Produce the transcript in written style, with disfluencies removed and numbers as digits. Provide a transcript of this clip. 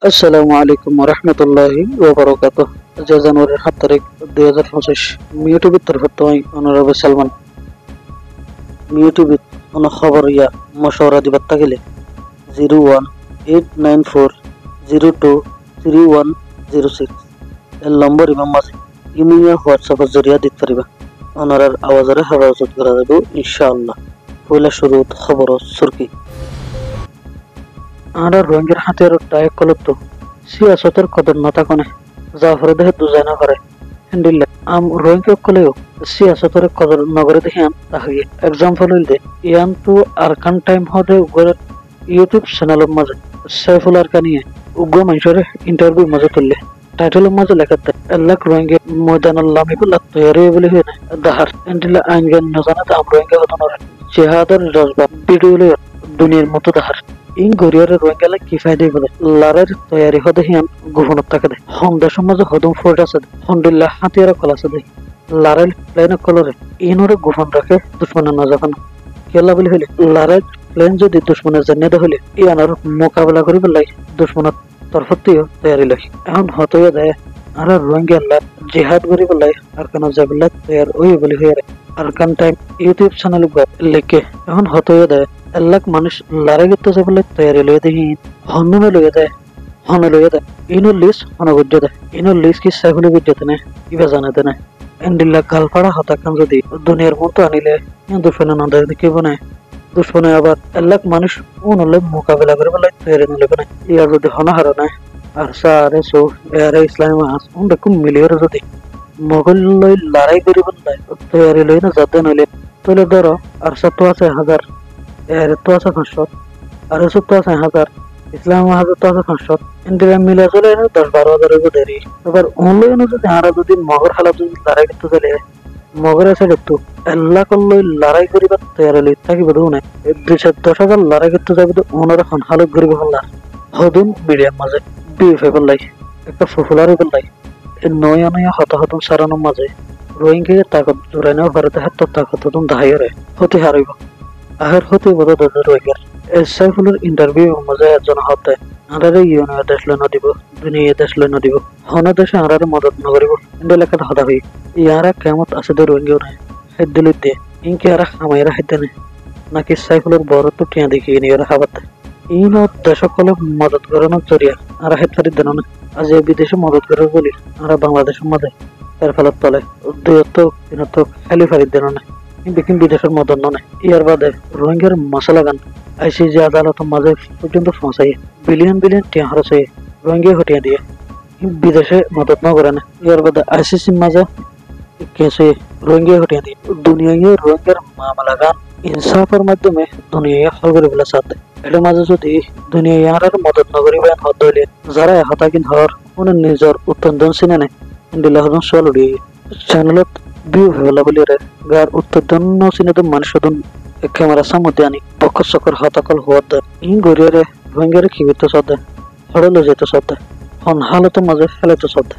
আসসালামু আলাইকুম রহমতুল্লাহি ওবরাকাতুহ। জানুয়ারির 7 তারিখ 2025 ইউটিউবের তরফ থেকে অনারেবল সালমান ইউটিউবে কোনো খবর ইয়া মশওয়ারা দিবার থাকিলে 01894023106 এর নম্বর ইমাম মাঝে ইমেইল হোয়াটসঅ্যাপের জরিয়া দিতে পারিবা। অনারার আওয়াজের হেফাজত করা যাবে ইনশাআল্লাহ। পয়লা শুরুত খবর সুরকি আমরা রোহিঙ্গার হাতিয়ার টাইক কলতো সিয়াসতের কদর না থাকনে জাফর দেহে দুজানা করে হিন্দিল্লা আম রোহিঙ্গা কলেও সিয়াসতের কদর নগরে দেখিয়ান তাহিয়ে এক্সাম্পল হইলে ইয়ান টু আরকান টাইম হদে উগর ইউটিউব চ্যানেলের মাঝে সাইফুল আরকানিয়ে উগ্র মানুষের ইন্টারভিউ মাঝে তুললে টাইটেলের মাঝে লেখাতে এলাক রোহিঙ্গা ময়দানুল লামিবুল্লাহ তৈরি বলে হয়ে দাহার এন্ডিল্লা আইনজ্ঞান নজানাতে আম রোহিঙ্গা হতনর জেহাদের রজবা ভিডিও দুনিয়ার মতো দাহার ইন গরিয়ারের রোহিঙ্গালে কি ফায়দা বলে লারের তৈরি হদে হিয়ান গোপনত থাকে দে হন্দের সমাজে হদম ফোর্ট আছে দে হন্ডিল্লা হাতিয়ার কল আছে দে লারেল প্লেন কলরে ইনরে গোপন রাখে দুশ্মনের না যখন কেলা বলে হইলে লারের প্লেন যদি দুশ্মনের জানিয়ে দে হইলে ইয়ানোর মোকাবেলা করি পেলাই দুশ্মনের তরফতিও তৈরি লই এখন হতইয়া দেয় আর রোহিঙ্গা জিহাদ করি পেলাই আর কেন যাবিল্লা তৈরি ওই বলি হয়ে আরকান টাইম ইউটিউব চ্যানেল লেখে এখন হতইয়া দেয় এলাক মানুষ লারে গেতে যাবলে তৈরি লইয়া দেখি হনুনে লইয়া দেয় হনে লইয়া দেয় ইনোর লিস্ট হন বুঝ দেয় ইনোর লিস্ট কি সাইফুলি বুঝতে না ইবা জানাতে না এন্ডিল্লা গালপাড়া হতাকান যদি দুনিয়ার মতো আনিলে দুশ্মনে না দেয় দেখিব না দুশ্মনে আবার এলাক মানুষ উনলে মোকাবেলা করে বলে তৈরি নিলে না ইয়ার যদি হন হার না আর সারে সো এয়ারে ইসলামী মাস দেখুন মিলিয়র যদি মোগল লই লড়াই করি বললে তৈরি লই না যাতে নইলে তাহলে ধরো আর সত্য আছে 1000 এর তো আছে 500 আর এসব তো আছে 1000 ইসলাম হাজার তো আছে 500 ইন্ডিয়া মিলে চলে 10-12 হাজার এগো দেরি এবার অনলাইন যদি হারা যদি মগর হালা যদি লড়াই করতে চলে মগর আছে দেখতো আল্লাহ কল্লই লড়াই করিবার তৈরি লই থাকিব না 2-10,000 লড়াই করতে যাবে তো ওনার এখন হালত করিব হল্লা হদুন মিডিয়াম মাঝে বিএফএফ লাই একটা পপুলার হইব লাই এই নয়া নয়া হতাহতন সারানোর মাঝে রোহিঙ্গা তাকত জোরাইনা ভারতে হাত তাকত হতন দাহাইরে হতে হারিব আহের হতে বড় দদের রোহিঙ্গার সাইফুলের ইন্টারভিউ মাঝে একজন হতে আরারে ইউনিয়ন দেশ লই নদিব দুনিয়া দেশ লই নদিব হন দেশে আরারে মদত নকরিব ইন্ডিয়া লেখাত হদা হই ইয়ারা কেমত আছে দে রোহিঙ্গা না হেদিল দে ইনকে আরা হামাইরা হেদেনে নাকি সাইফুলের বড় তো টিয়া দেখি নিয়রা হাবাতে ইনো দেশকলে মদত করানোর জরিয়া আরা হেদ ফারি দেন না আজ বিদেশে মদত করে বলি আরা বাংলাদেশের মাঝে এর ফলত তলে দুয়ত তিনত খালি ফারি দেন না বিকিন বিদেশের মদত নয় ইয়ার বাদে রোহিঙ্গার মশলা গান আইসিজে আদালত মাঝে পর্যন্ত পৌঁছাই বিলিয়ন বিলিয়ন টিয়া খরচে রোহিঙ্গা হটিয়ে দিয়ে বিদেশে মদত না করে না ইয়ার বাদে আইসিসি মাঝে কেসে রোহিঙ্গা হটিয়ে দিয়ে দুনিয়ায় রোহিঙ্গার মামলা গান ইনসাফের মাধ্যমে দুনিয়ায় হল করে বলে সাথে এটার মাঝে যদি দুনিয়া আর মদত না করিবে হদ হইলে যারা হতা কিন্তু হর কোনো নিজের উত্তন্দন চিনে নেয় ইন্ডিলা হদন চল উড়িয়ে চ্যানেলত বিউ হলা বলি রে গার উত্তন্দন চিনে তো মানুষ হদন ক্যামেরা সামনে আনি পক্ষ চক্কর হতাকল হওয়ার দেয় ইন গড়িয়ারে রোহিঙ্গারে খিবিত সদে হড়লে যেত সদে হন হালতের মাঝে ফেলে তো সদে